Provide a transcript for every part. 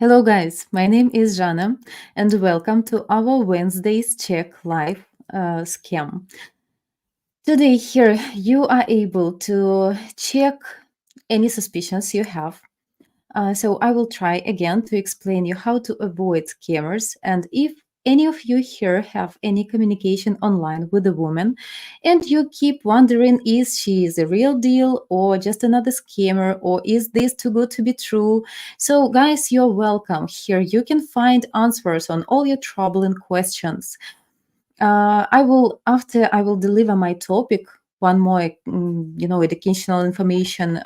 Hello, guys. My name is Jana, and welcome to our Wednesday's Check Live scam. Today, here you are able to check any suspicions you have. So, I will try again to explain you how to avoid scammers, and if any of you here have any communication online with a woman and you keep wondering is she the real deal or just another scammer or is this too good to be true, so guys, you're welcome. Here you can find answers on all your troubling questions. I will deliver my topic one more educational information.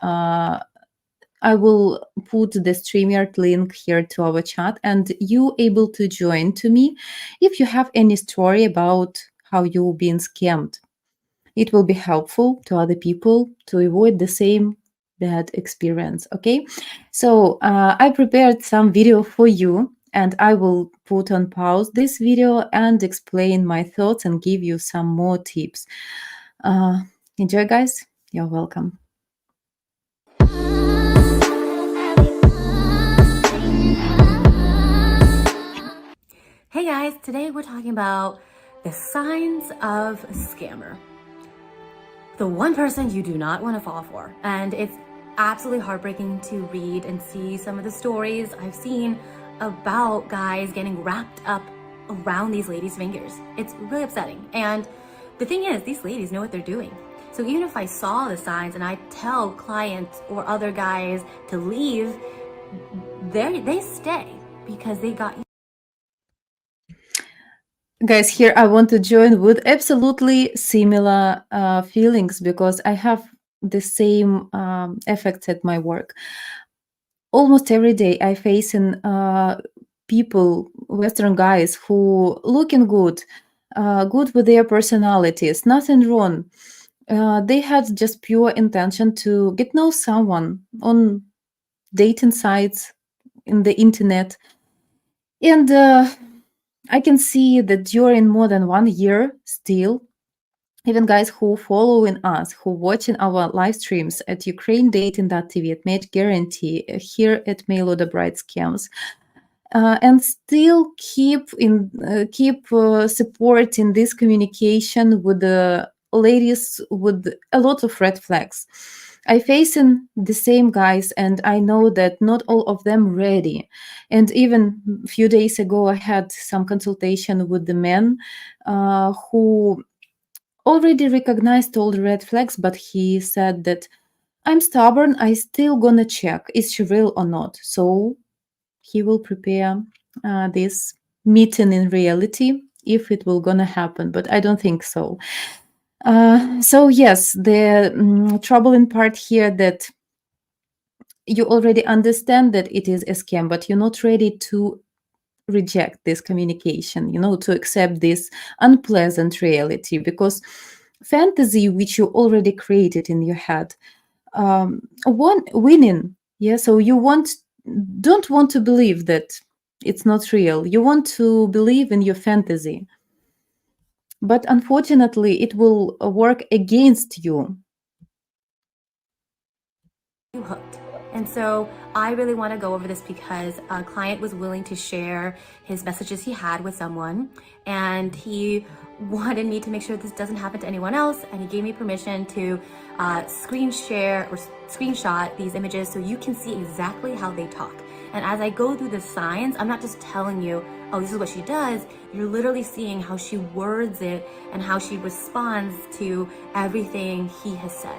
I will put the StreamYard link here to our chat, and you able to join to me if you have any story about how you've been scammed. It will be helpful to other people to avoid the same bad experience. Okay, so I prepared some video for you, and I will put on pause this video and explain my thoughts and give you some more tips. Uh, Enjoy, guys. You're welcome. Hey guys, today we're talking about the signs of a scammer. The one person you do not want to fall for. And it's absolutely heartbreaking to read and see some of the stories I've seen about guys getting wrapped up around these ladies' fingers. It's really upsetting. And the thing is, these ladies know what they're doing. So even if I saw the signs and I tell clients or other guys to leave, they stay because they got Guys, here I want to join with absolutely similar feelings because I have the same effects at my work. Almost every day I facing people, Western guys who looking good, good with their personalities, nothing wrong. They had just pure intention to get know someone on dating sites, in the internet, and I can see that during more than 1 year still, even guys who following us, who watching our live streams at Ukraine Dating.tv, at Match Guarantee, here at Mail Order Bright Scams, and still keep supporting this communication with the ladies with a lot of red flags. I facing the same guys, and I know that not all of them ready. And even a few days ago, I had some consultation with the men who already recognized all the red flags, but he said that I'm stubborn. I still gonna check is she real or not. So he will prepare this meeting in reality if it will gonna happen, but I don't think so. So yes, the troubling part here that you already understand that it is a scam, but you're not ready to reject this communication, to accept this unpleasant reality because fantasy which you already created in your head, one winning, yeah. So you don't want to believe that it's not real. You want to believe in your fantasy, but unfortunately, it will work against you. hooked. And so I really want to go over this because a client was willing to share his messages he had with someone, and he wanted me to make sure this doesn't happen to anyone else, and he gave me permission to screen share or screenshot these images so you can see exactly how they talk. And as I go through the signs, I'm not just telling you, oh, this is what she does. You're literally seeing how she words it and how she responds to everything he has said.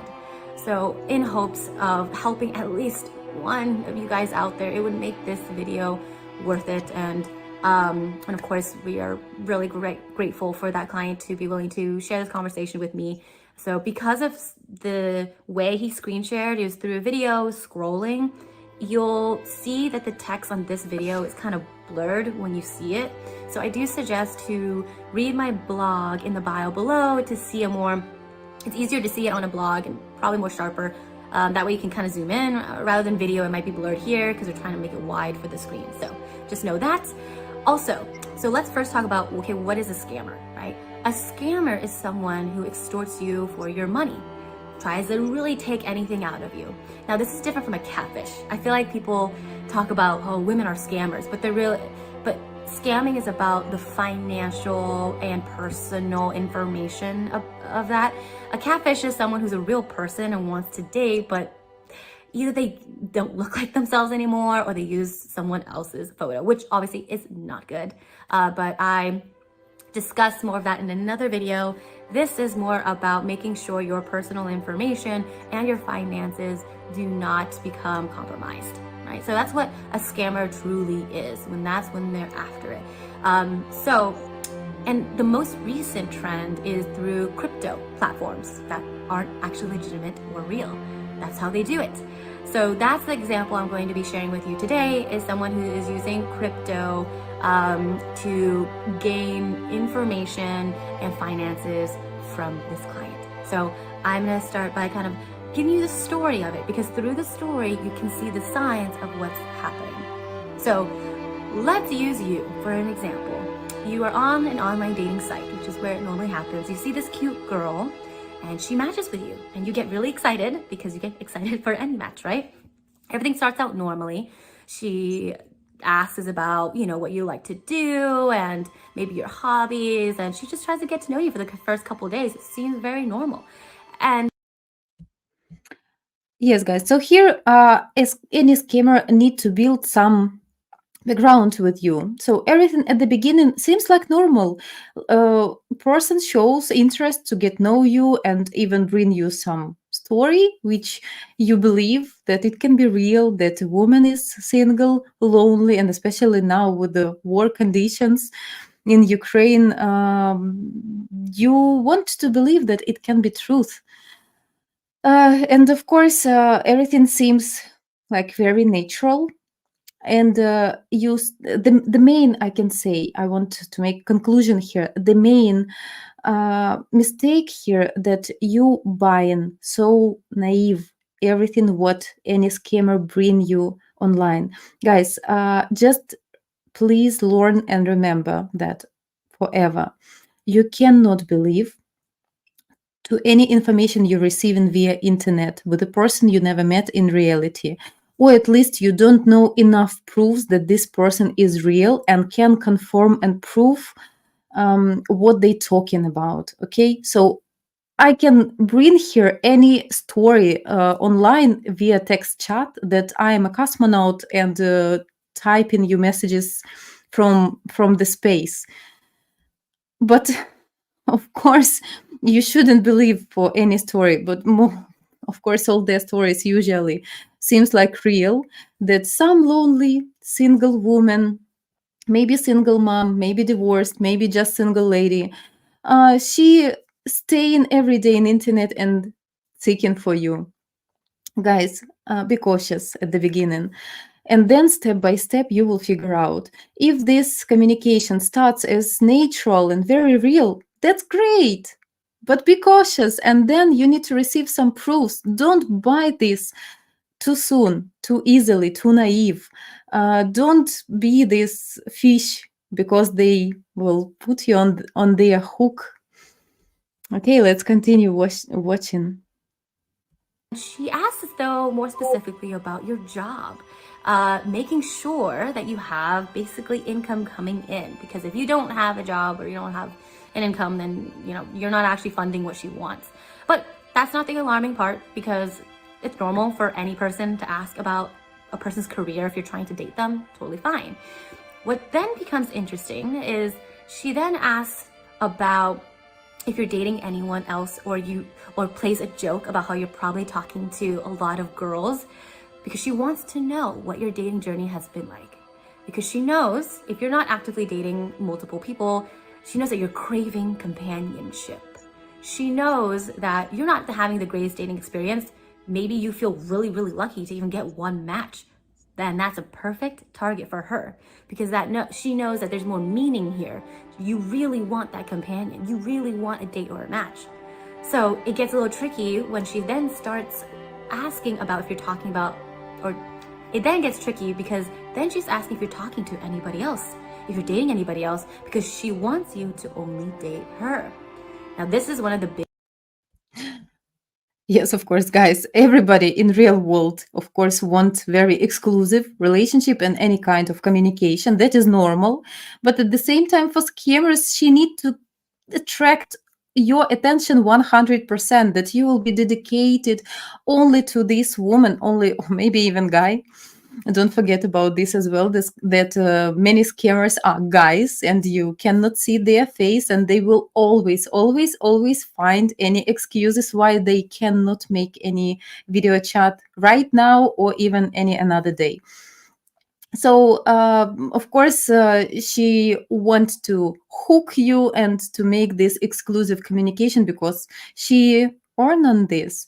So in hopes of helping at least one of you guys out there, it would make this video worth it. And of course, we are really grateful for that client to be willing to share this conversation with me. So because of the way he screen shared, it was through a video scrolling, you'll see that the text on this video is kind of blurred when you see it. So I do suggest to read my blog in the bio below to see it's easier to see it on a blog and probably more sharper. That way you can kind of zoom in rather than video. It might be blurred here because we're trying to make it wide for the screen. So just know that. Also, so let's first talk about, okay, what is a scammer, right? A scammer is someone who extorts you for your money, tries to really take anything out of you. Now, this is different from a catfish. I feel like people talk about, oh, women are scammers, but but scamming is about the financial and personal information of that. A catfish is someone who's a real person and wants to date, but either they don't look like themselves anymore or they use someone else's photo, which obviously is not good. But I discuss more of that in another video. This is more about making sure your personal information and your finances do not become compromised, right? So that's what a scammer truly is, when they're after it. And the most recent trend is through crypto platforms that aren't actually legitimate or real. That's how they do it. So that's the example I'm going to be sharing with you today, is someone who is using crypto to gain information and finances from this client. So I'm going to start by kind of giving you the story of it, because through the story you can see the signs of what's happening. So let's use you for an example. You are on an online dating site, which is where it normally happens. You see this cute girl and she matches with you and you get really excited, because you get excited for any match, right? Everything starts out normally. She asks about, what you like to do and maybe your hobbies, and she just tries to get to know you for the first couple of days. It seems very normal. And Yes, guys. So here, as any scammer need to build some background with you. So everything at the beginning seems like normal. Person shows interest to get know you and even bring you some story, which you believe that it can be real, that a woman is single, lonely, and especially now with the war conditions in Ukraine, you want to believe that it can be truth. And of course, everything seems like very natural. And the main, I can say, I want to make conclusion here. The main mistake here, that you buying so naive everything what any scammer bring you online. Guys, just please learn and remember that forever. You cannot believe to any information you're receiving via internet with a person you never met in reality, or at least you don't know enough proofs that this person is real and can confirm and prove what they're talking about. Okay, so I can bring here any story online via text chat that I am a cosmonaut and type in you messages from the space, but of course, you shouldn't believe for any story, but more, of course, all their stories usually seems like real, that some lonely single woman, maybe single mom, maybe divorced, maybe just single lady, she staying every day in internet and seeking for you. Guys, be cautious at the beginning. And then step by step, you will figure out if this communication starts as natural and very real, that's great. But be cautious, and then you need to receive some proofs. Don't buy this too soon, too easily, too naive. Don't be this fish, because they will put you on their hook. Okay, let's continue watching. she asks, though, more specifically about your job, making sure that you have basically income coming in. Because if you don't have a job or you don't have an income, then you're not actually funding what she wants. But that's not the alarming part, because it's normal for any person to ask about a person's career if you're trying to date them. Totally fine. What then becomes interesting is she then asks about if you're dating anyone else, or plays a joke about how you're probably talking to a lot of girls, because she wants to know what your dating journey has been like. Because she knows if you're not actively dating multiple people, she knows that you're craving companionship. She knows that you're not having the greatest dating experience. Maybe you feel really, really lucky to even get one match. Then that's a perfect target for her, because she knows that there's more meaning here. You really want that companion. You really want a date or a match. So it gets a little tricky when she then starts asking about if you're talking about, or it then gets tricky because then she's asking if you're talking to anybody else, if you're dating anybody else, because she wants you to only date her. Now, this is one of the big Yes, of course, guys. Everybody in real world, of course, want very exclusive relationship and any kind of communication. That is normal. But at the same time, for scammers, she need to attract your attention 100%, that you will be dedicated only to this woman, only, or maybe even guy. Don't forget about this as well, this, that many scammers are guys and you cannot see their face, and they will always, always, always find any excuses why they cannot make any video chat right now or even any another day. So of course she wants to hook you and to make this exclusive communication because she earn on this,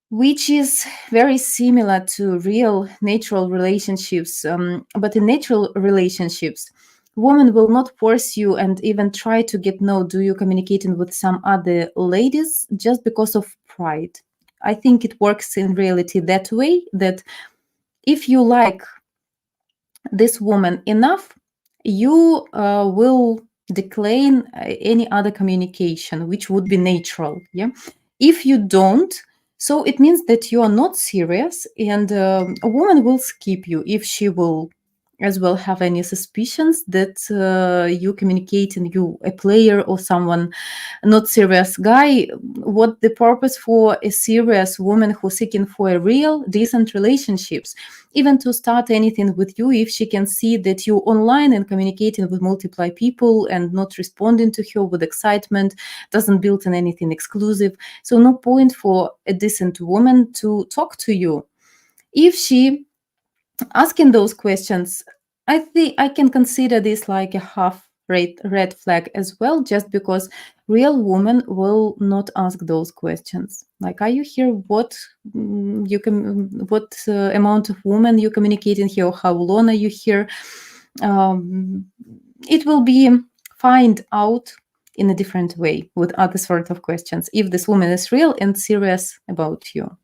which is very similar to real natural relationships. But in natural relationships, women will not force you and even try to get know do you communicating with some other ladies just because of pride. I think it works in reality that way, that if you like this woman enough, you will decline any other communication, which would be natural. Yeah. If you don't, so it means that you are not serious, and a woman will skip you if she will as well have any suspicions that you communicating, you a player or someone not serious guy. What the purpose for a serious woman who's seeking for a real decent relationships, even to start anything with you, if she can see that you online and communicating with multiple people and not responding to her with excitement, doesn't build in anything exclusive, so no point for a decent woman to talk to you. If she asking those questions, I think I can consider this like a half red flag as well, just because real women will not ask those questions. Like, are you here? What you can? What amount of women you communicating here? How long are you here? Um, it will be find out in a different way with other sort of questions if this woman is real and serious about you.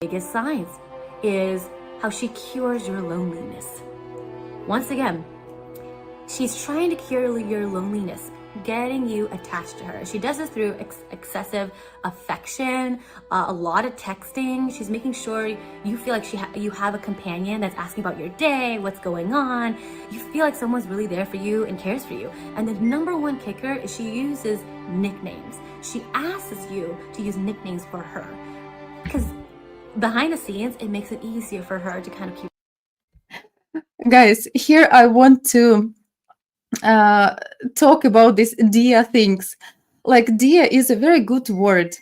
Biggest signs is how she cures your loneliness. Once again, she's trying to cure your loneliness, getting you attached to her. She does this through excessive affection, a lot of texting. She's making sure you feel like you have a companion that's asking about your day, what's going on. You feel like someone's really there for you and cares for you. And the number one kicker is she uses nicknames. She asks you to use nicknames for her because behind the scenes, it makes it easier for her to kind of keep. Guys, here I want to uh, talk about this dear things. Like, dear is a very good word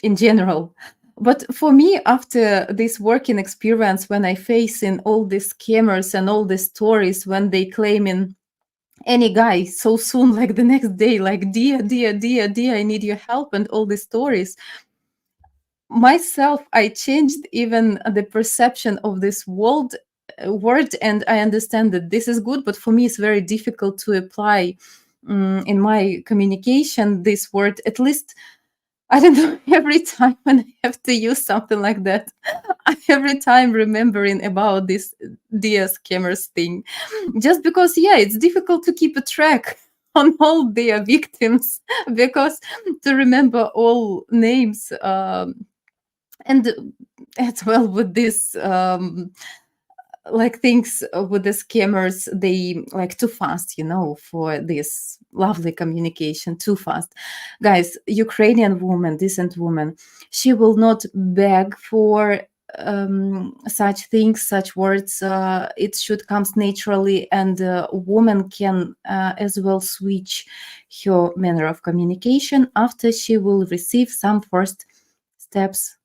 in general. But for me, after this working experience, when I face in all these scammers and all these stories, when they claim in any guy so soon, like the next day, like, dear, dear, dear, dear, I need your help, and all these stories, myself, I changed even the perception of this world word, and I understand that this is good, but for me it's very difficult to apply in my communication this word. At least I don't know, every time when I have to use something like that, I every time remembering about this dear scammers thing, just because, yeah, it's difficult to keep a track on all their victims because to remember all names, and as well with this like things with the scammers, they like too fast, for this lovely communication, too fast. Guys, Ukrainian woman, decent woman, she will not beg for such things, such words. It should comes naturally, and a woman can as well switch her manner of communication after she will receive some first steps,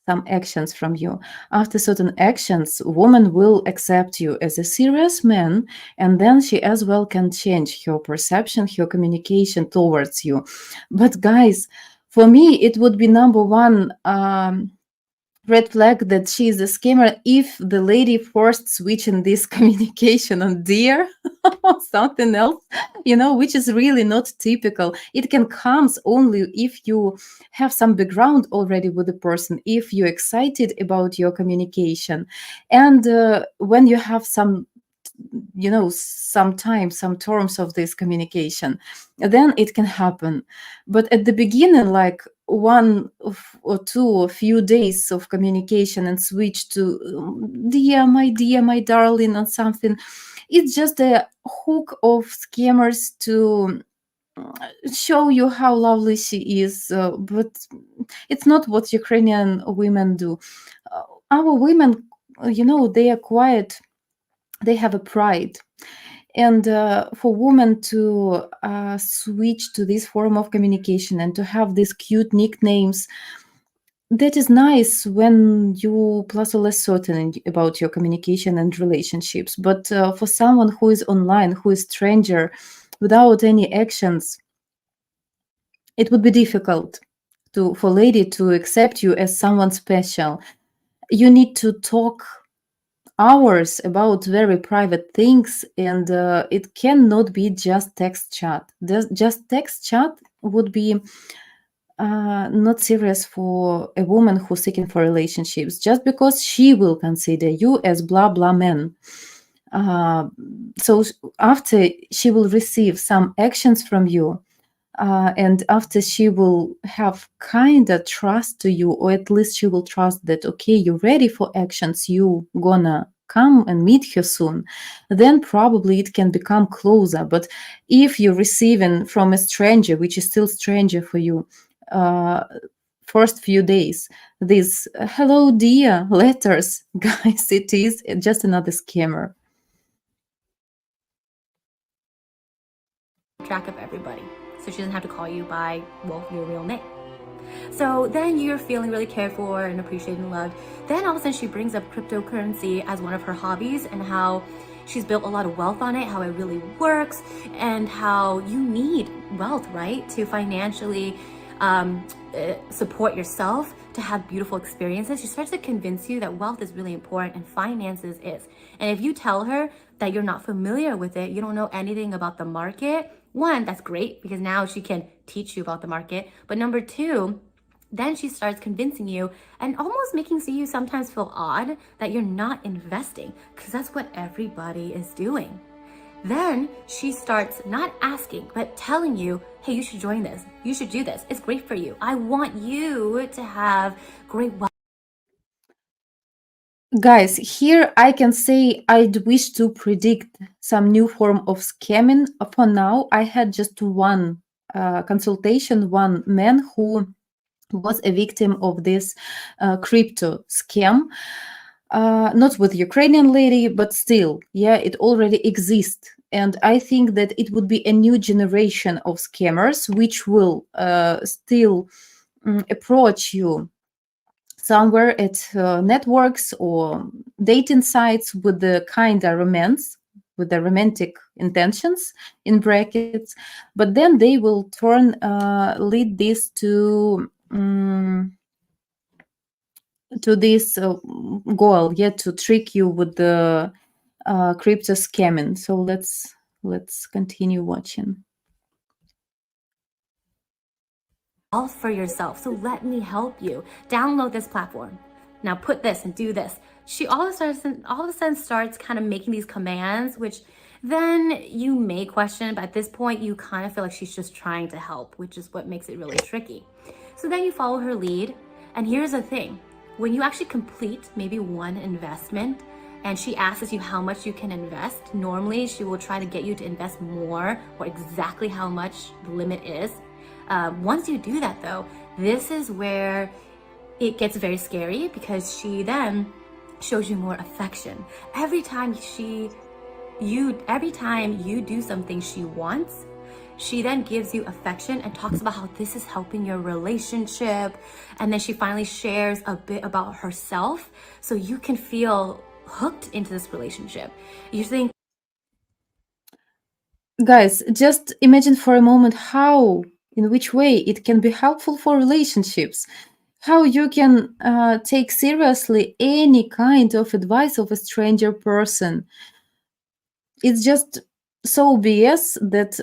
some actions from you. After certain actions, woman will accept you as a serious man, and then she as well can change her perception, her communication towards you. But guys, for me, it would be number one red flag that she is a scammer if the lady forced switching this communication on dear or something else, which is really not typical. It can comes only if you have some background already with the person, if you're excited about your communication, and when you have some sometimes some terms of this communication, then it can happen. But at the beginning, like or two or few days of communication and switch to dear, my darling, or something, it's just a hook of scammers to show you how lovely she is, but it's not what Ukrainian women do. Our women, they are quiet, they have a pride. And for women to switch to this form of communication and to have these cute nicknames, that is nice when you plus or less certain about your communication and relationships. But for someone who is online, who is stranger, without any actions, it would be difficult for lady to accept you as someone special. You need to talk hours about very private things, and it cannot be just text chat. Just text chat would be not serious for a woman who's seeking for relationships, just because she will consider you as blah blah man. So after she will receive some actions from you, and after she will have kind of trust to you, or at least she will trust that, okay, you're ready for actions, you gonna come and meet her soon, then probably it can become closer. But if you're receiving from a stranger, which is still stranger for you, uh, first few days, these hello dear letters, guys, it is just another scammer. Track of everybody, so she doesn't have to call you by, well, your real name. So then you're feeling really cared for and appreciated and loved. Then all of a sudden she brings up cryptocurrency as one of her hobbies, and how she's built a lot of wealth on it, how it really works, and how you need wealth, right, to financially support yourself, to have beautiful experiences. She starts to convince you that wealth is really important and finances is. And if you tell her that you're not familiar with it, you don't know anything about the market, one, that's great, because now she can teach you about the market. But number two, then she starts convincing you and almost making you sometimes feel odd that you're not investing, because that's what everybody is doing. Then she starts not asking, but telling you, hey, you should join this. You should do this. It's great for you. I want you to have great wealth. Guys, here I can say I'd wish to predict some new form of scamming. For now, I had just one consultation, one man who was a victim of this crypto scam. Not with Ukrainian lady, but still, yeah, it already exists. And I think that it would be a new generation of scammers which will still approach you somewhere at networks or dating sites with the kind of romance, with the romantic intentions in brackets, but then they will lead this to this goal, yeah, to trick you with the crypto scamming. So let's continue watching. For yourself. So let me help you. Download this platform. Now put this and do this. She all of a sudden starts kind of making these commands, which then you may question, but at this point you kind of feel like she's just trying to help, which is what makes it really tricky. So then you follow her lead. And here's the thing. When you actually complete maybe one investment and she asks you how much you can invest, normally she will try to get you to invest more, or exactly how much the limit is. Once you do that though, this is where it gets very scary, because she then shows you more affection. Every time you do something she wants, she then gives you affection and talks about how this is helping your relationship. And then she finally shares a bit about herself, so you can feel hooked into this relationship. You think, Guys, just imagine for a moment how, in which way it can be helpful for relationships. How you can take seriously any kind of advice of a stranger person. It's just so BS that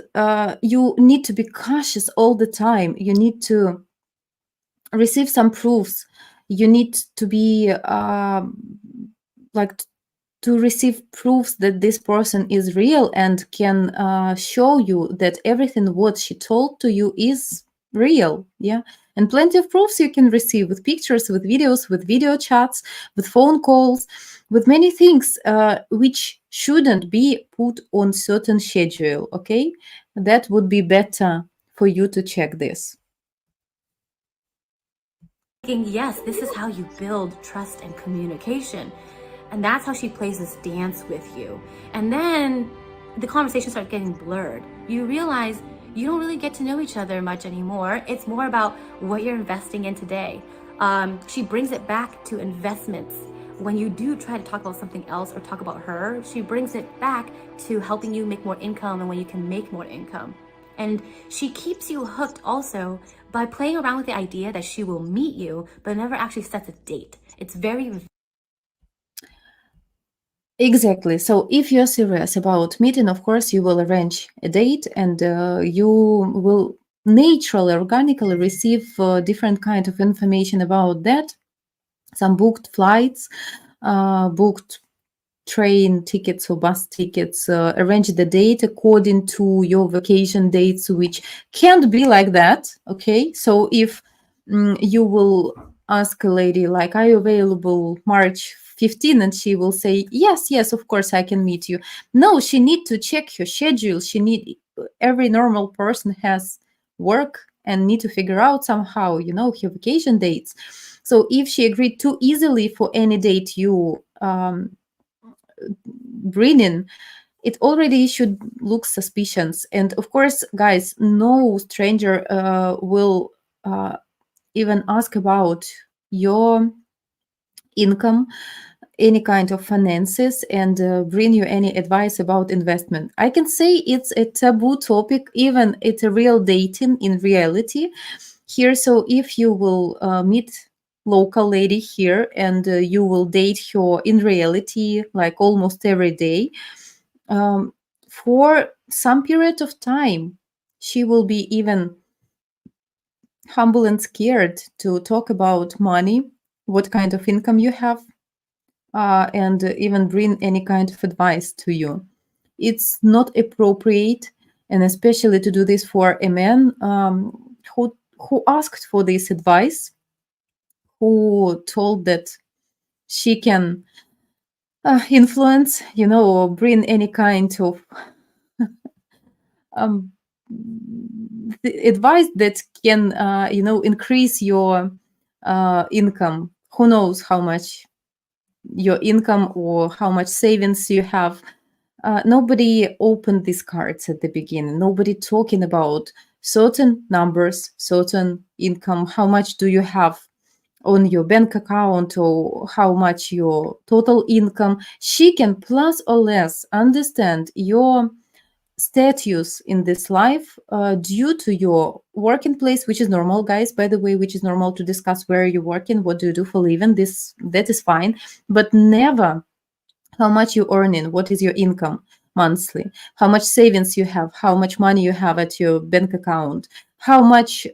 you need to be cautious all the time. You need to receive some proofs. You need to be like to receive proofs that this person is real and can show you that everything what she told to you is real. Yeah. And plenty of proofs you can receive with pictures, with videos, with video chats, with phone calls, with many things which shouldn't be put on certain schedule. Okay, that would be better for you to check this. Yes, this is how you build trust and communication. And that's how she plays this dance with you. And then the conversation starts getting blurred. You realize you don't really get to know each other much anymore. It's more about what you're investing in today. She brings it back to investments. When you do try to talk about something else or talk about her, she brings it back to helping you make more income and when you can make more income. And she keeps you hooked also by playing around with the idea that she will meet you, but never actually sets a date. It's very Exactly. So if you're serious about meeting, of course, you will arrange a date and you will naturally, organically receive different kind of information about that. Some booked flights, booked train tickets or bus tickets, arrange the date according to your vacation dates, which can't be like that. Okay. So if you will ask a lady like, are you available March 15, and she will say yes, yes, of course I can meet you. No, she need to check her schedule. She need, every normal person has work and need to figure out somehow, her vacation dates. So if she agreed too easily for any date you bring in, it already should look suspicious. And of course, guys, no stranger will even ask about your income, any kind of finances, and bring you any advice about investment. I can say it's a taboo topic, even it's a real dating in reality here. So if you will meet local lady here and you will date her in reality like almost every day, for some period of time she will be even humble and scared to talk about money, what kind of income you have, and even bring any kind of advice to you. It's not appropriate, and especially to do this for a man who asked for this advice, who told that she can influence, or bring any kind of um, advice that can, increase your income. Who knows how much your income or how much savings you have. Nobody opened these cards at the beginning. Nobody talking about certain numbers, certain income. How much do you have on your bank account, or how much your total income? She can plus or less understand your status in this life due to your working place, which is normal, guys, by the way, which is normal to discuss where you're working, what do you do for living. That is fine, but never how much you're earning, what is your income monthly, how much savings you have, how much money you have at your bank account, how much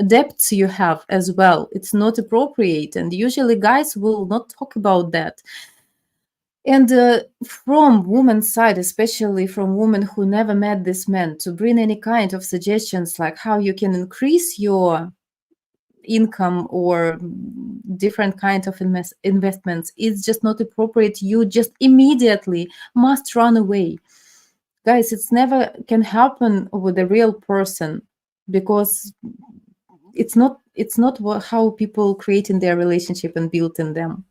debts you have as well. It's not appropriate, and usually guys will not talk about that. And from woman's side, especially from women who never met this man, to bring any kind of suggestions like how you can increase your income or different kinds of investments is just not appropriate. You just immediately must run away. Guys, it's never can happen with a real person, because it's not how people create in their relationship and build in them.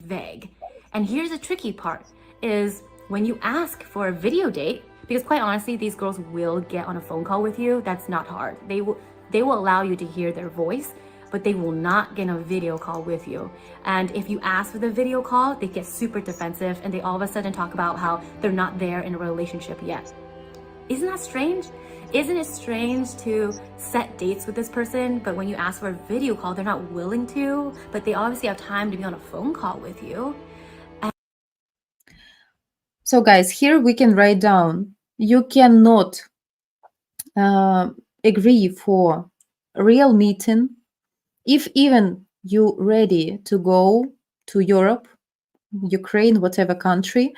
vague. And here's the tricky part is when you ask for a video date, because quite honestly, these girls will get on a phone call with you. That's not hard. They will allow you to hear their voice, but they will not get a video call with you. And if you ask for the video call, they get super defensive and they all of a sudden talk about how they're not there in a relationship yet. Isn't that strange? Isn't it strange to set dates with this person, but when you ask for a video call, they're not willing to, but they obviously have time to be on a phone call with you? So guys, here we can write down, you cannot agree for a real meeting if even you ready to go to Europe, Ukraine, whatever country,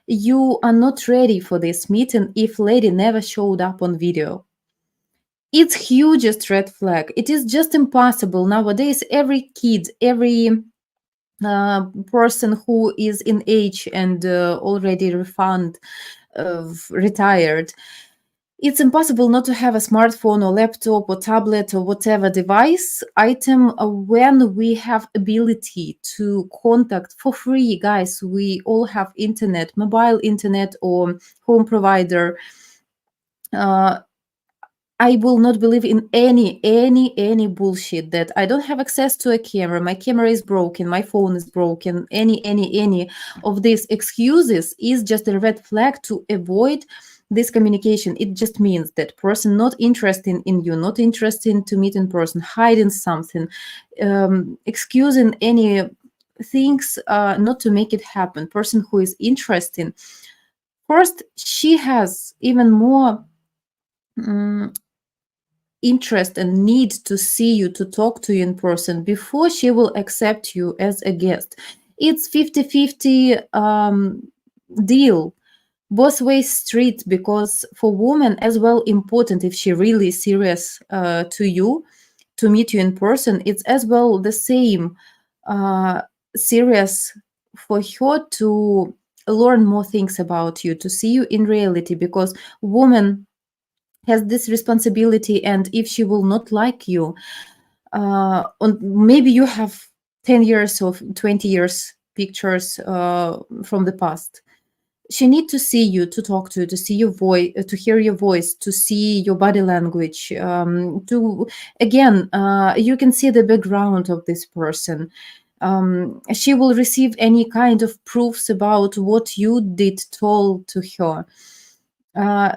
you are not ready for this meeting if lady never showed up on video. It's hugest red flag. It is just impossible nowadays. Every kid, every person who is in age and already retired, it's impossible not to have a smartphone or laptop or tablet or whatever device item when we have ability to contact for free. Guys, we all have internet, mobile internet or home provider. uh, I will not believe in any bullshit that I don't have access to a camera, my camera is broken, my phone is broken. Any of these excuses is just a red flag to avoid this communication. It just means that person not interested in you, not interested to meet in person, hiding something, excusing any things not to make it happen. Person who is interested, first, she has even more interest and need to see you, to talk to you in person before she will accept you as a guest. It's 50-50 deal, both ways street, because for women as well important, if she really serious to you, to meet you in person, it's as well the same uh, serious for her to learn more things about you, to see you in reality, because woman has this responsibility, and if she will not like you, maybe you have 10 years or 20 years pictures from the past, she need to see you, to talk to you, to see your voice, to hear your voice, to see your body language, to again, you can see the background of this person. She will receive any kind of proofs about what you did told to her.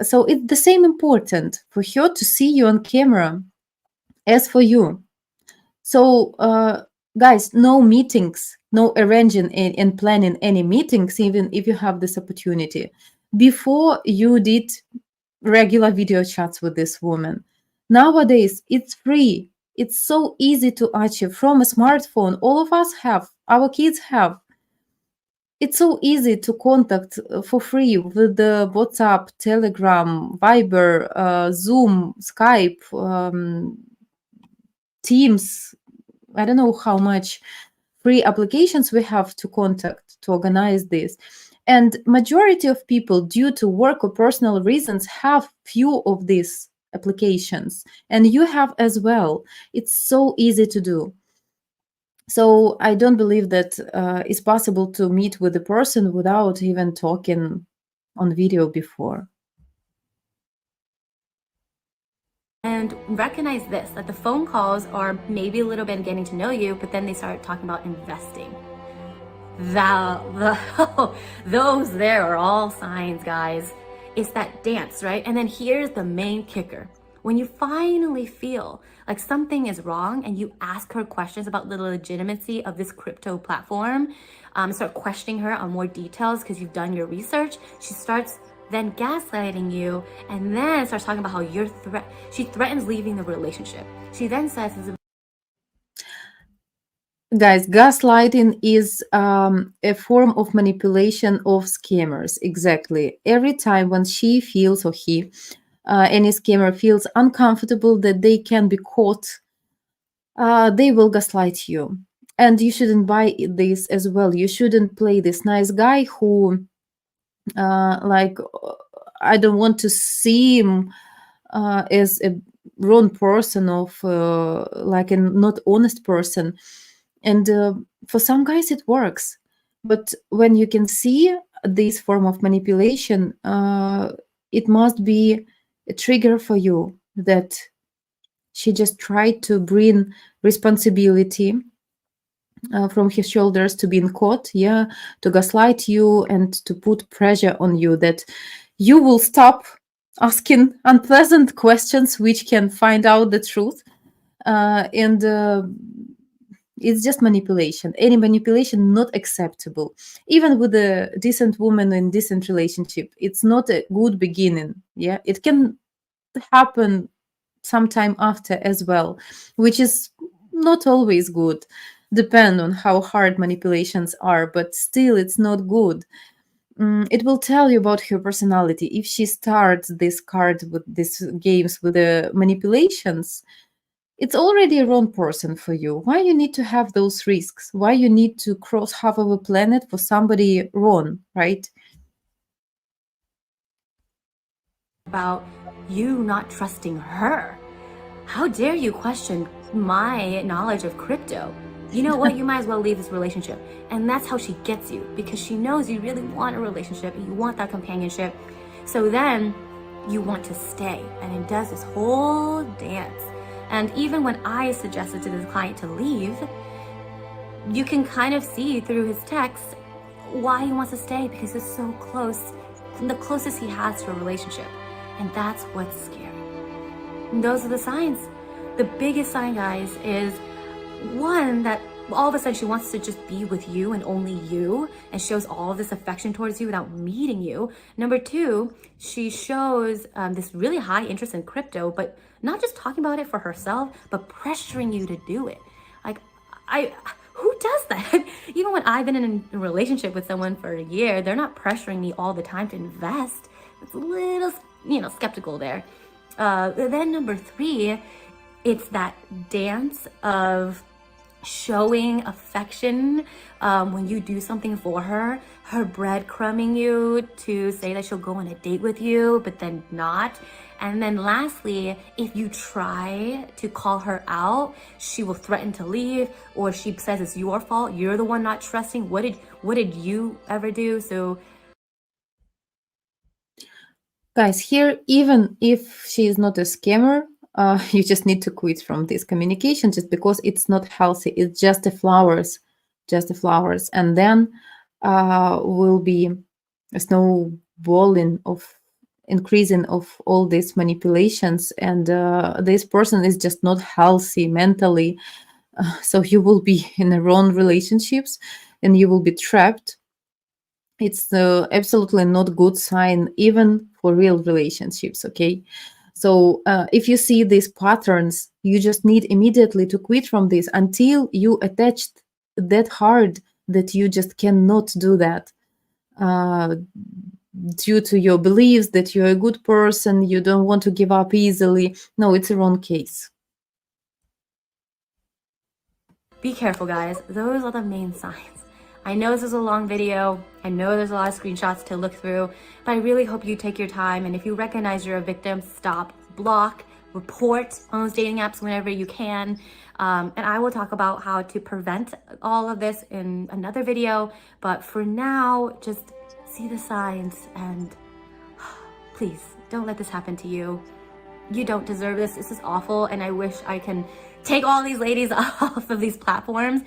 So it's the same important for her to see you on camera as for you. So, guys, no meetings, no arranging and planning any meetings, even if you have this opportunity, before you did regular video chats with this woman. Nowadays, it's free. It's so easy to achieve from a smartphone. All of us have, our kids have. It's so easy to contact for free with the WhatsApp, Telegram, Viber, Zoom, Skype, Teams. I don't know how much free applications we have to contact to organize this. And majority of people, due to work or personal reasons, have few of these applications, and you have as well. It's so easy to do. So I don't believe that it's possible to meet with a person without even talking on video before. And recognize this, that the phone calls are maybe a little bit getting to know you, but then they start talking about investing. Those there are all signs, guys. It's that dance, right? And then here's the main kicker. When you finally feel like something is wrong and you ask her questions about the legitimacy of this crypto platform, start questioning her on more details because you've done your research, she starts then gaslighting you, and then starts talking about how she threatens leaving the relationship. She then says, guys, gaslighting is a form of manipulation of scammers. Exactly. Every time when she feels, or he, any scammer feels uncomfortable that they can be caught, they will gaslight you. And you shouldn't buy this as well. You shouldn't play this nice guy who like I don't want to see him as a wrong person, of like a not honest person. And for some guys it works, but when you can see this form of manipulation, it must be a trigger for you that she just tried to bring responsibility from his shoulders to being caught, yeah, to gaslight you and to put pressure on you that you will stop asking unpleasant questions which can find out the truth. And it's just manipulation. Any manipulation not acceptable. Even with a decent woman in decent relationship, it's not a good beginning. Yeah, it can happen sometime after as well, which is not always good. depend on how hard manipulations are, but still it's not good. It will tell you about her personality. If she starts this card with these games with the manipulations, it's already a wrong person for you. Why you need to have those risks? Why you need to cross half of a planet for somebody wrong, right? About you not trusting her. How dare you question my knowledge of crypto? You know what? You might as well leave this relationship. And that's how she gets you, because she knows you really want a relationship and you want that companionship. So then you want to stay. And it does this whole dance. And even when I suggested to this client to leave, you can kind of see through his text why he wants to stay, because it's so close, the closest he has to a relationship. And that's what's scary. And those are the signs. The biggest sign, guys, is one, that all of a sudden she wants to just be with you and only you, and shows all of this affection towards you without meeting you. Number two, she shows this really high interest in crypto, but not just talking about it for herself, but pressuring you to do it. Like, who does that? Even when I've been in a relationship with someone for a year, they're not pressuring me all the time to invest. It's a little, skeptical there. Then number three, it's that dance of showing affection when you do something for her breadcrumbing you to say that she'll go on a date with you, but then not. And then lastly, if you try to call her out, she will threaten to leave, or she says it's your fault. You're the one not trusting. What did you ever do? So Guys, here, even if she is not a scammer, you just need to quit from this communication, just because it's not healthy. It's just the flowers, and then will be a snowballing of increasing of all these manipulations, and this person is just not healthy mentally. So you will be in the wrong relationships, and you will be trapped. It's absolutely not good sign, even for real relationships. Okay, so if you see these patterns, you just need immediately to quit from this until you attached that hard that you just cannot do that, due to your beliefs that you're a good person, you don't want to give up easily. No, it's a wrong case. be careful, guys. Those are the main signs. I know this is a long video. I know there's a lot of screenshots to look through, but I really hope you take your time. And if you recognize you're a victim, stop, block, report on those dating apps whenever you can. And I will talk about how to prevent all of this in another video. But for now, just see the signs and please don't let this happen to you. You don't deserve this. This is awful. And I wish I can take all these ladies off of these platforms,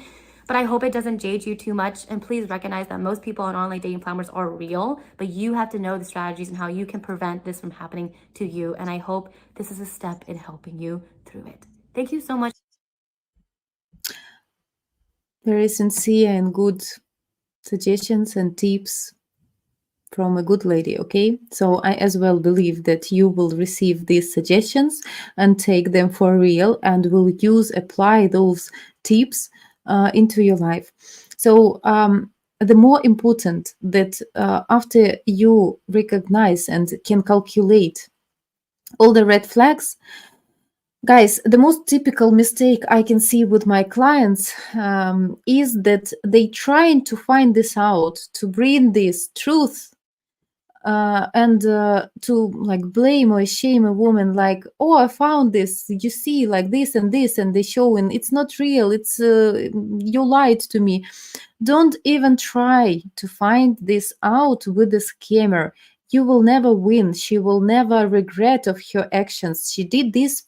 but I hope it doesn't jade you too much. And please recognize that most people on online dating platforms are real, but you have to know the strategies and how you can prevent this from happening to you. And I hope this is a step in helping you through it. Thank you so much. Very sincere and good suggestions and tips from a good lady. Okay, so I as well believe that you will receive these suggestions and take them for real, and will apply those tips into your life. So the more important that after you recognize and can calculate all the red flags, guys, the most typical mistake I can see with my clients is that they trying to find this out, to bring this truth, and to like blame or shame a woman, like, oh, I found this, you see, like this and this, and they showing it's not real, it's you lied to me. Don't even try to find this out with the scammer. You will never win. She will never regret of her actions. She did this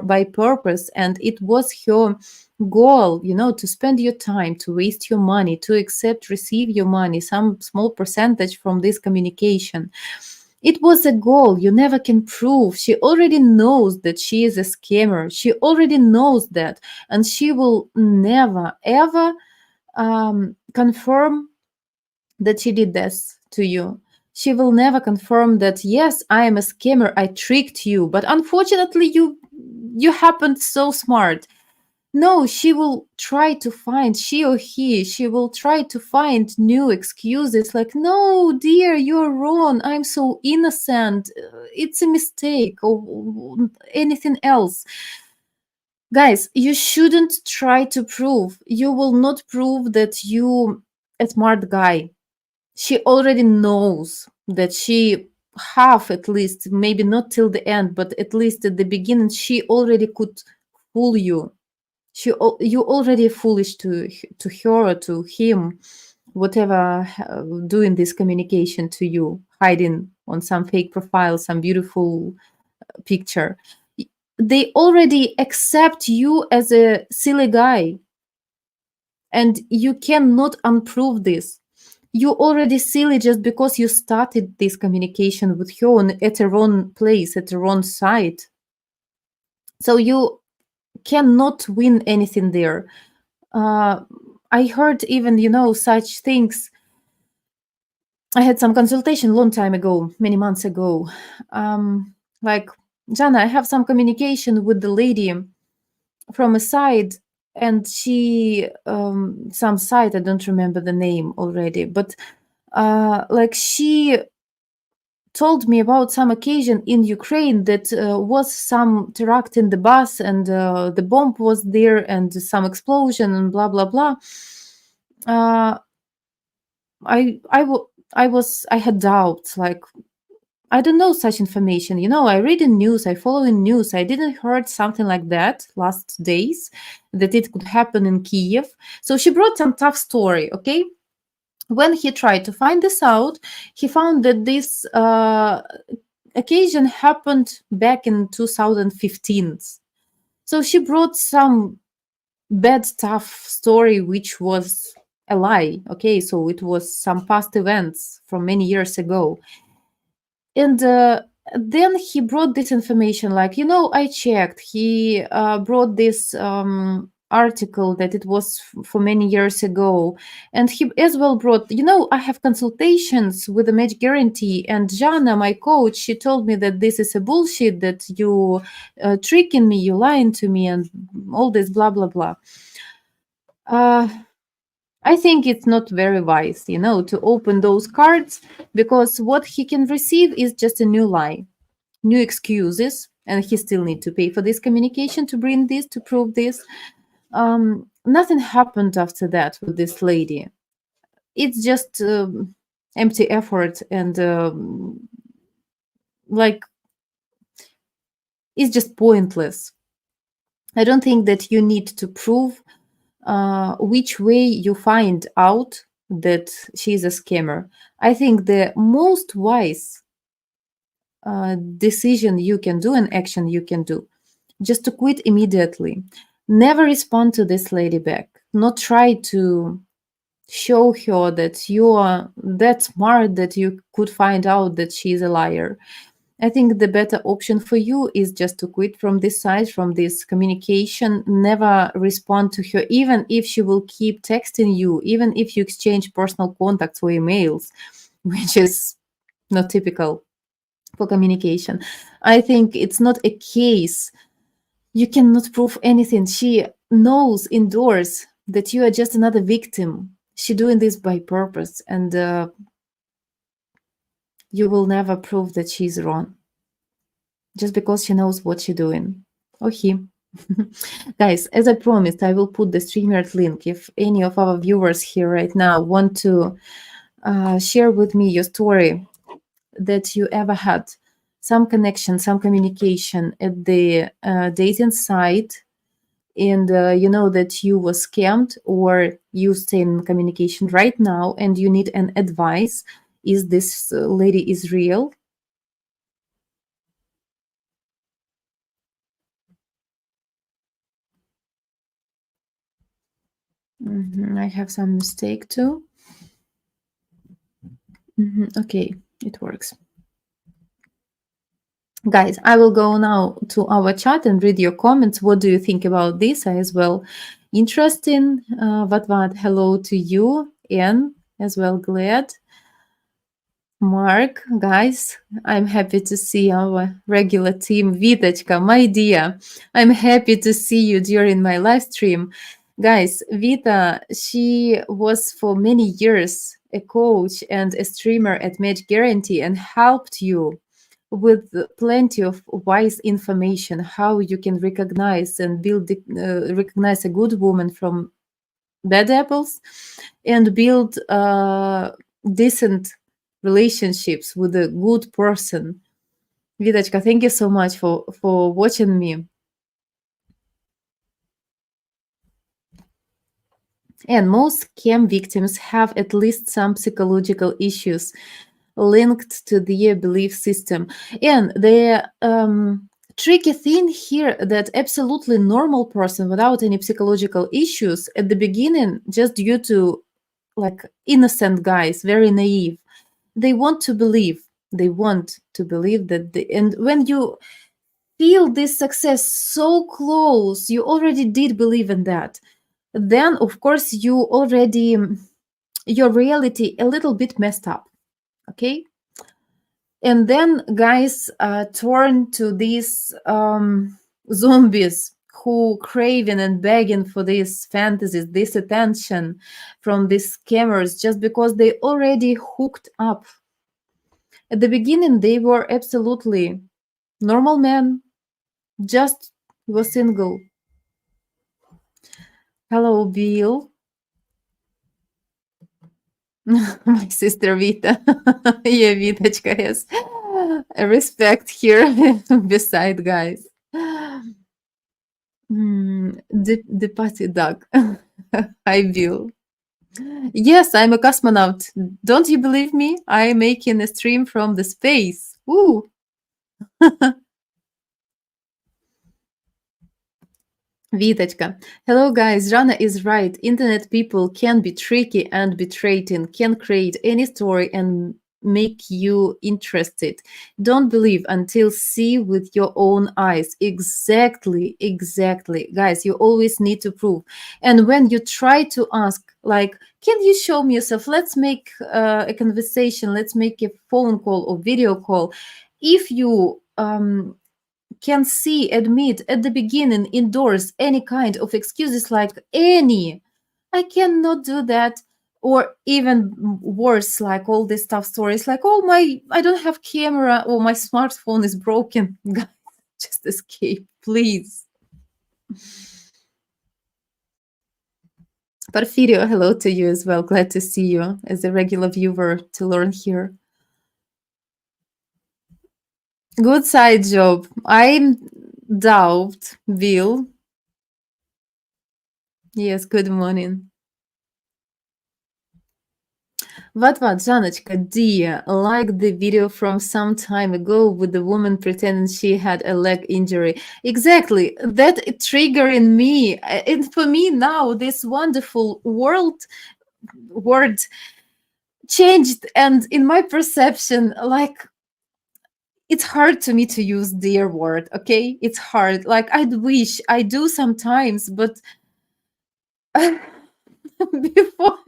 by purpose, and it was her goal, to spend your time, to waste your money, to receive your money, some small percentage from this communication. It was a goal you never can prove. She already knows that she is a scammer. She already knows that, and she will never ever confirm that she did this to you. She will never confirm that, yes, I am a scammer, I tricked you, but unfortunately you happened so smart. No, she will try to find, she or he, she will try to find new excuses like, no, dear, you're wrong. I'm so innocent. It's a mistake, or anything else. Guys, you shouldn't try to prove. You will not prove that you a smart guy. She already knows that she half, at least, maybe not till the end, but at least at the beginning, she already could fool you. You already foolish to her or to him, whatever, doing this communication to you, hiding on some fake profile, some beautiful picture. They already accept you as a silly guy, and you cannot unprove this. You already silly just because you started this communication with her at a wrong place, at the wrong site. So you cannot win anything there. I heard even, such things. I had some consultation long time ago, many months ago. Like, Jana, I have some communication with the lady from a side, and she, some site, I don't remember the name already, but like she told me about some occasion in Ukraine that was some terrorist in the bus, and the bomb was there and some explosion and blah blah blah. Uh, I had doubts, like, I don't know such information. I read in news, I follow in news. I didn't heard something like that last days, that it could happen in Kiev. So she brought some tough story, okay? When he tried to find this out, he found that this occasion happened back in 2015. So she brought some bad stuff story, which was a lie, okay? So it was some past events from many years ago. And then he brought this information, like, I checked. He brought this article that it was for many years ago. And he as well brought, I have consultations with the match guarantee. And Jana, my coach, she told me that this is a bullshit, that you tricking me, you lying to me, and all this blah, blah, blah. I think it's not very wise, to open those cards, because what he can receive is just a new lie, new excuses, and he still need to pay for this communication to bring this, to prove this. Nothing happened after that with this lady. It's just empty effort, and like, it's just pointless. I don't think that you need to prove which way you find out that she's a scammer. I think the most wise decision you can do and action you can do, just to quit immediately. Never respond to this lady back. Not try to show her that you are that smart that you could find out that she's a liar. I think the better option for you is just to quit from this site, from this communication. Never respond to her, even if she will keep texting you, even if you exchange personal contacts or emails, which is not typical for communication. I think it's not a case. You cannot prove anything. She knows indoors that you are just another victim. She doing this by purpose, and you will never prove that she's wrong, just because she knows what she's doing, or he. Guys, as I promised, I will put the StreamYard link. If any of our viewers here right now want to share with me your story that you ever had some connection, some communication at the dating site, and you know that you were scammed, or you stay in communication right now and you need an advice, is this lady is real? I have some mistake too. Okay, it works. Guys, I will go now to our chat and read your comments. What do you think about this as well? Interesting. What? Hello to you, Anne, as well. Glad. Mark, guys, I'm happy to see our regular team. Vitachka, my dear, I'm happy to see you during my live stream. Guys, Vita, she was for many years a coach and a streamer at Match Guarantee and helped you with plenty of wise information how you can recognize and recognize a good woman from bad apples and build decent relationships with a good person. Vidachka, thank you so much for watching me. And most scam victims have at least some psychological issues linked to their belief system. And the tricky thing here that absolutely normal person without any psychological issues at the beginning, just due to like innocent guys, very naive, they want to believe. They want to believe that and when you feel this success so close, you already did believe in that. Then, of course, you already your reality a little bit messed up. Okay, and then guys turn to these zombies who craving and begging for these fantasies, this attention from these scammers just because they already hooked up. At the beginning they were absolutely normal men, just was single. Hello, Bill. My sister Vita. Yeah, Vitachka, yes. Respect here beside guys. The party dog. Hi, Bill. Yes, I'm a cosmonaut. Don't you believe me? I'm making a stream from the space. Woo! Vitachka. Hello guys, Rana is right. Internet people can be tricky and betraying, can create any story and make you interested. Don't believe until see with your own eyes. Exactly, exactly. Guys, you always need to prove. And when you try to ask, like, can you show me yourself? Let's make a conversation, let's make a phone call or video call. If you can see, admit at the beginning, endorse any kind of excuses like any, I cannot do that, or even worse, like all these tough stories, like, oh my, I don't have camera, or my smartphone is broken. Guys, just escape, please. Porfirio, hello to you as well. Glad to see you as a regular viewer to learn here. Good side job. I doubt, Bill. Yes, good morning. What, Janочка, dear, like the video from some time ago with the woman pretending she had a leg injury. Exactly, that triggering me. And for me now, this wonderful word changed, and in my perception, like it's hard to me to use dear word. Okay, it's hard. Like I'd wish I do sometimes, but before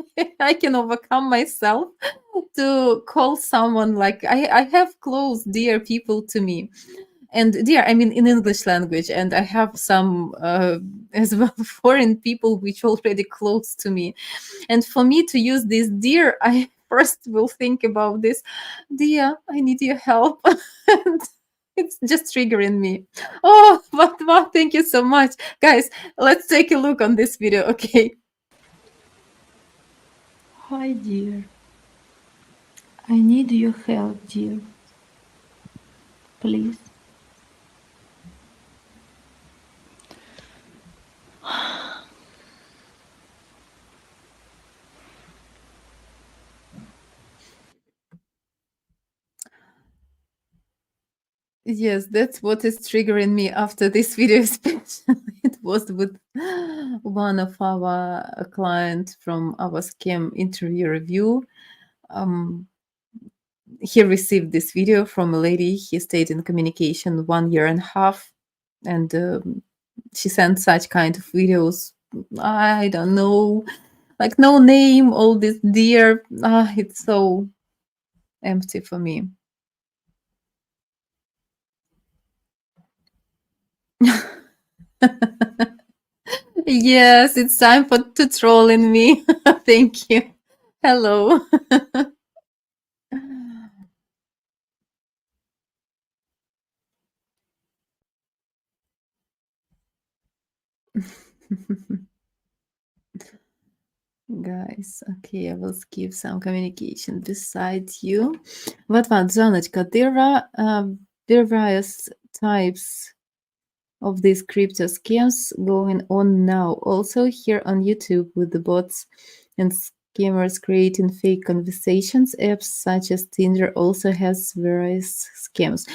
I can overcome myself to call someone like I have close dear people to me, and dear I mean in English language, and I have some as well foreign people which already close to me, and for me to use this dear, I first will think about this, dear, I need your help. And it's just triggering me. Oh, but thank you so much, guys. Let's take a look on this video. Okay. Hi, dear. I need your help, dear. Please. Yes, that's what is triggering me after this video, especially. It was with one of our client from our scam interview review. He received this video from a lady. He stayed in communication 1.5 years, and she sent such kind of videos. I don't know, like no name, all this dear. It's so empty for me. Yes, it's time for to troll in me. Thank you. Hello. Guys, okay, I will skip some communication besides you. What, Zanочка, there are various types of these crypto scams going on now. Also here on YouTube with the bots and scammers creating fake conversations. Apps such as Tinder also has various scams.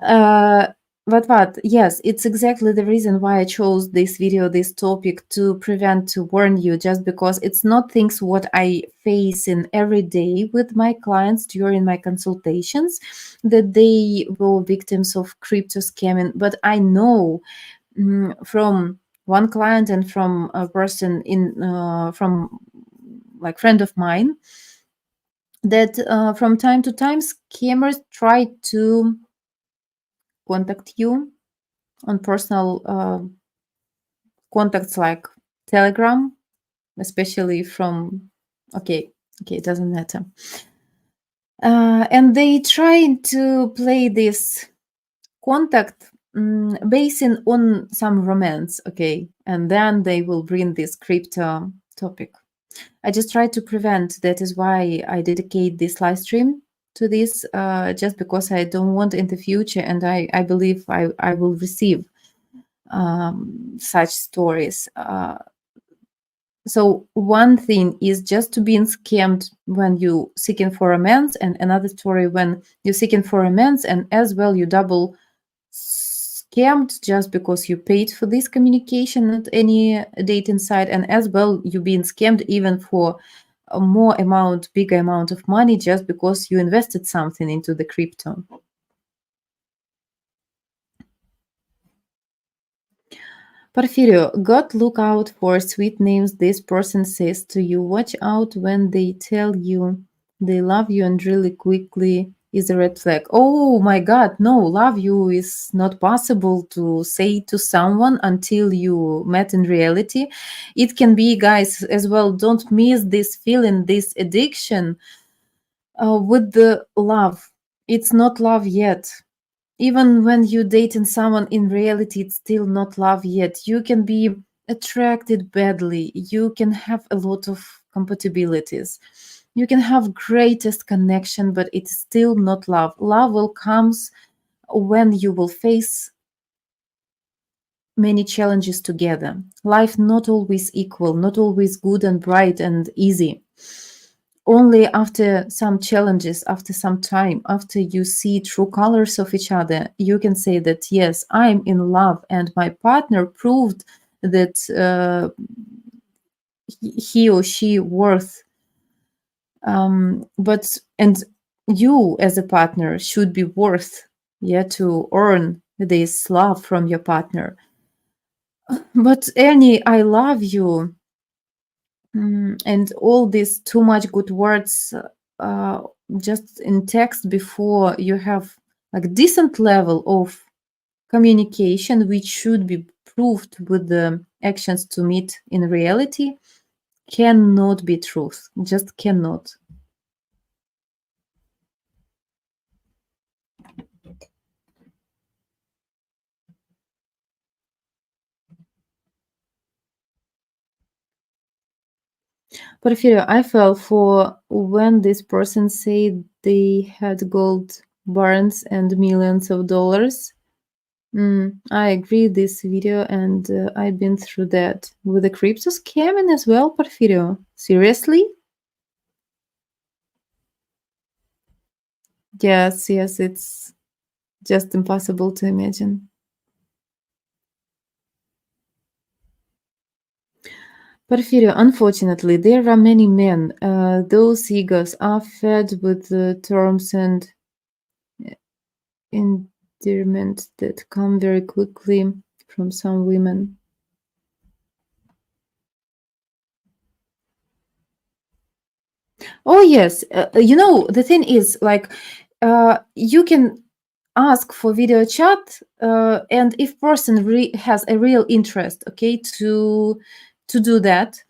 Uh, what? Yes, it's exactly the reason why I chose this video, this topic to prevent, to warn you, just because it's not things what I face in every day with my clients during my consultations, that they were victims of crypto scamming. But I know from one client and from a person in from like friend of mine that from time to time scammers try to contact you on personal contacts like Telegram, especially from okay, it doesn't matter. And they try to play this contact basing on some romance, okay, and then they will bring this crypto topic. I just try to prevent. That is why I dedicate this live stream to this, just because I don't want in the future, and I believe I will receive such stories. So one thing is just to being scammed when you seeking for romance, and another story when you're seeking for romance, and as well you double scammed just because you paid for this communication at any dating site, and as well you being scammed even for a bigger amount of money just because you invested something into the crypto. Porfirio, God, look out for sweet names this person says to you. Watch out when they tell you they love you and really quickly is a red flag. Oh my God, no, love you is not possible to say to someone until you met in reality. It can be, guys, as well. Don't miss this feeling, this addiction with the love. It's not love yet. Even when you dating someone in reality, it's still not love yet. You can be attracted badly, you can have a lot of compatibilities, you can have greatest connection, but it's still not love. Love will comes when you will face many challenges together. Life not always equal, not always good and bright and easy. Only after some challenges, after some time, after you see true colors of each other, you can say that, yes, I'm in love, and my partner proved that he or she worth. But and you as a partner should be worth, yeah, to earn this love from your partner. But any I love you and all these too much good words uh, just in text before you have like decent level of communication, which should be proved with the actions to meet in reality, cannot be truth, just cannot. Porfirio, I fell for when this person said they had gold barns and millions of dollars. I agree this video, and I've been through that with the crypto scamming as well, Porfirio. Seriously? Yes, yes, it's just impossible to imagine. Porfirio, unfortunately, there are many men. Those egos are fed with the terms and endearment that come very quickly from some women. Oh yes, the thing is like you can ask for video chat, and if person has a real interest, okay, to do that,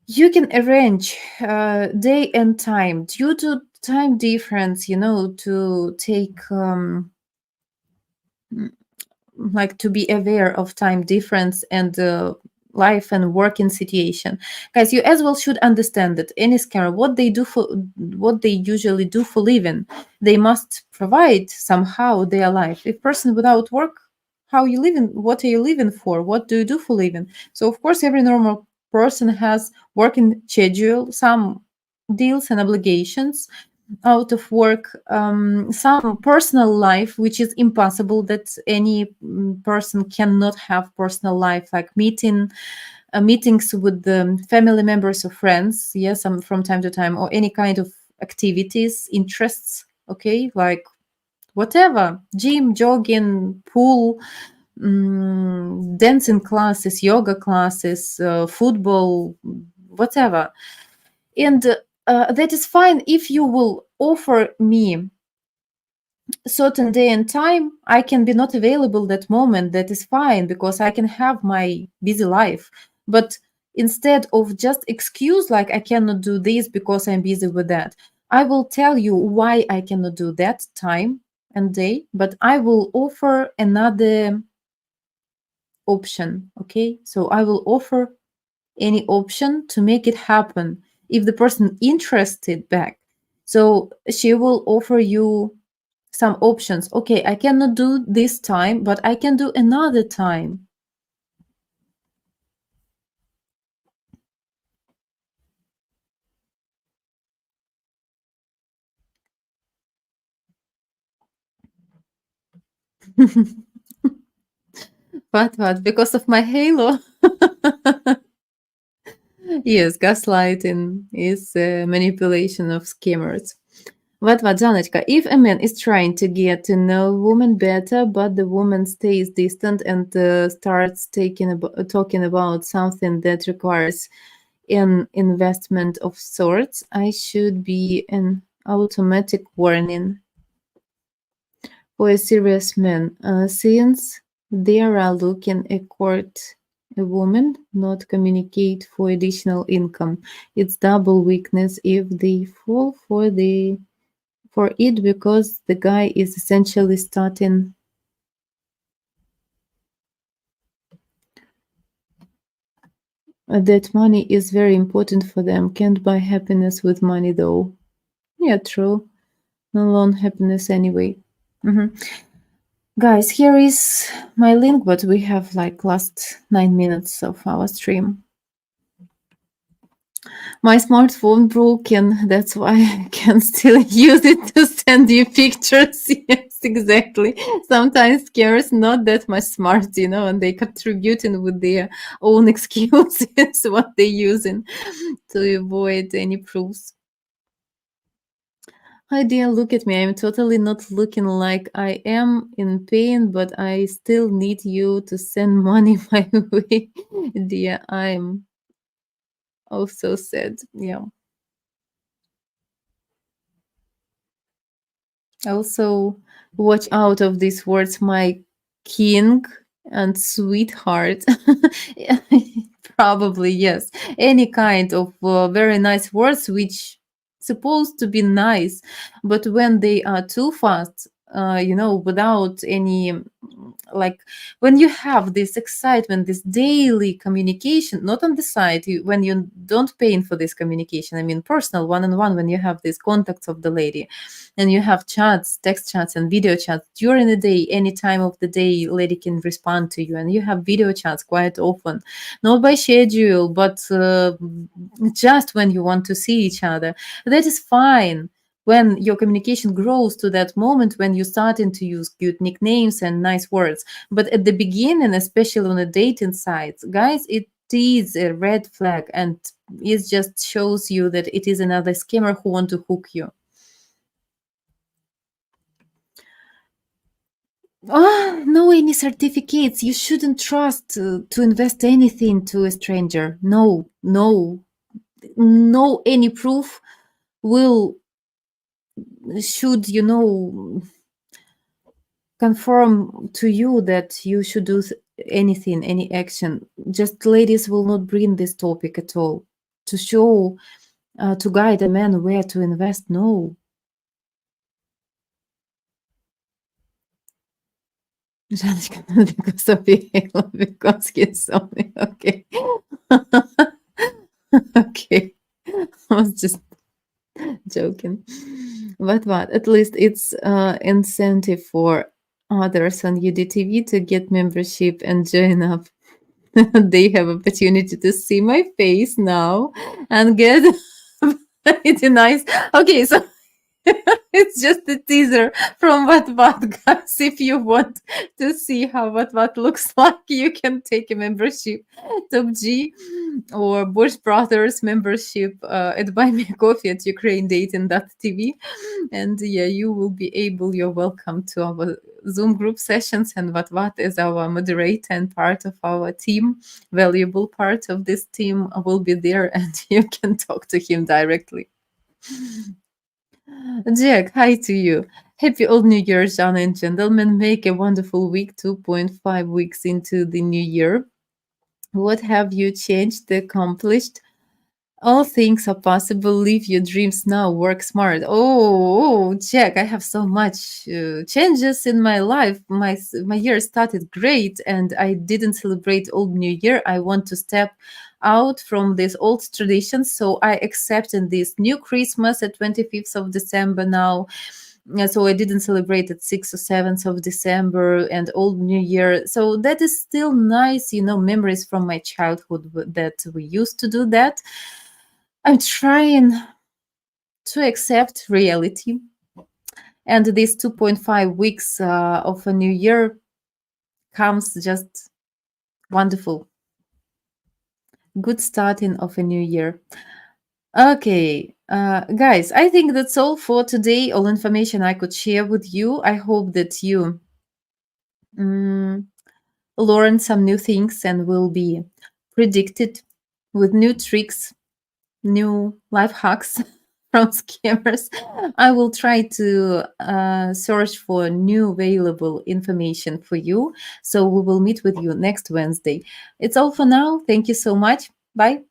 you can arrange day and time due to time difference, to take like to be aware of time difference and life and working situation. Guys, you as well should understand that any scammer, what they usually do for living, they must provide somehow their life. If person without work, how you living, what are you living for, what do you do for living? So of course every normal person has working schedule, some deals and obligations out of work, some personal life, which is impossible that any person cannot have personal life, like meetings with the family members or friends, yes, from time to time, or any kind of activities, interests, okay, like whatever, gym, jogging, pool, dancing classes, yoga classes, football, whatever. And that is fine if you will offer me certain day and time. I can be not available that moment, that is fine, because I can have my busy life. But instead of just excuse like I cannot do this because I'm busy with that, I will tell you why I cannot do that time and day, but I will offer another option. Okay, so I will offer any option to make it happen if the person interested back. So she will offer you some options. Okay, I cannot do this time, but I can do another time. What? Because of my halo? Yes, gaslighting is manipulation of scammers. What, Janочка, if a man is trying to get to know a woman better, but the woman stays distant and starts talking about something that requires an investment of sorts, I should be an automatic warning for a serious man, since they are looking a court a woman, not communicate for additional income. It's double weakness if they fall for it because the guy is essentially starting. That money is very important for them. Can't buy happiness with money though. Yeah, true. No loan happiness anyway. Mhm. Guys, here is my link, but we have like last 9 minutes of our stream. My smartphone broken, that's why I can still use it to send you pictures. Yes, exactly. Sometimes scares not that much smart, and they contributing with their own excuses what they using to avoid any proofs. Hi dear, look at me. I'm totally not looking like I am in pain, but I still need you to send money my way. Dear, I'm also sad. Yeah. Also, watch out of these words, my king and sweetheart. Yeah, probably, yes. Any kind of very nice words which supposed to be nice, but when they are too fast, without any like when you have this excitement, this daily communication, not on the side, when you don't pay for this communication, I mean personal one-on-one, when you have these contacts of the lady and you have chats, text chats and video chats during the day, any time of the day lady can respond to you, and you have video chats quite often, not by schedule, but just when you want to see each other, that is fine. When your communication grows to that moment when you're starting to use cute nicknames and nice words, but at the beginning, especially on the dating sites, guys, it is a red flag, and it just shows you that it is another scammer who want to hook you. No, any certificates. You shouldn't trust to invest anything to a stranger. No, no. no any proof will should confirm to you that you should do anything, any action. Just ladies will not bring this topic at all to show, to guide a man where to invest. No. Żadnych tylko sobie Wielkowskie są. Okay. Okay. I was just joking. But what? At least it's incentive for others on UDTV to get membership and join up. They have opportunity to see my face now and get pretty nice. Okay, so it's just a teaser from what guys. If you want to see how what looks like, you can take a membership, Top G or Bush Brothers membership at Buy Me a Coffee at UkraineDating.tv. And yeah, you will be able, you're welcome to our Zoom group sessions, and what is our moderator and part of our team, valuable part of this team will be there, and you can talk to him directly. Jack, hi to you. Happy Old New Year, John and gentlemen. Make a wonderful week, 2.5 weeks into the new year. What have you changed, accomplished? All things are possible. Live your dreams now. Work smart. Oh, Jack, I have so much changes in my life. My year started great, and I didn't celebrate Old New Year. I want to step out from these old traditions, so I accepted this new Christmas at 25th of December now. So I didn't celebrate at 6th or 7th of December and Old New Year. So that is still nice, memories from my childhood that we used to do that. I'm trying to accept reality. And these 2.5 weeks of a new year comes just wonderful. Good starting of a new year. Okay, guys, I think that's all for today. All information I could share with you. I hope that you learn some new things and will be predicted with new tricks, new life hacks from scammers. I will try to search for new available information for you. So we will meet with you next Wednesday. It's all for now. Thank you so much. Bye.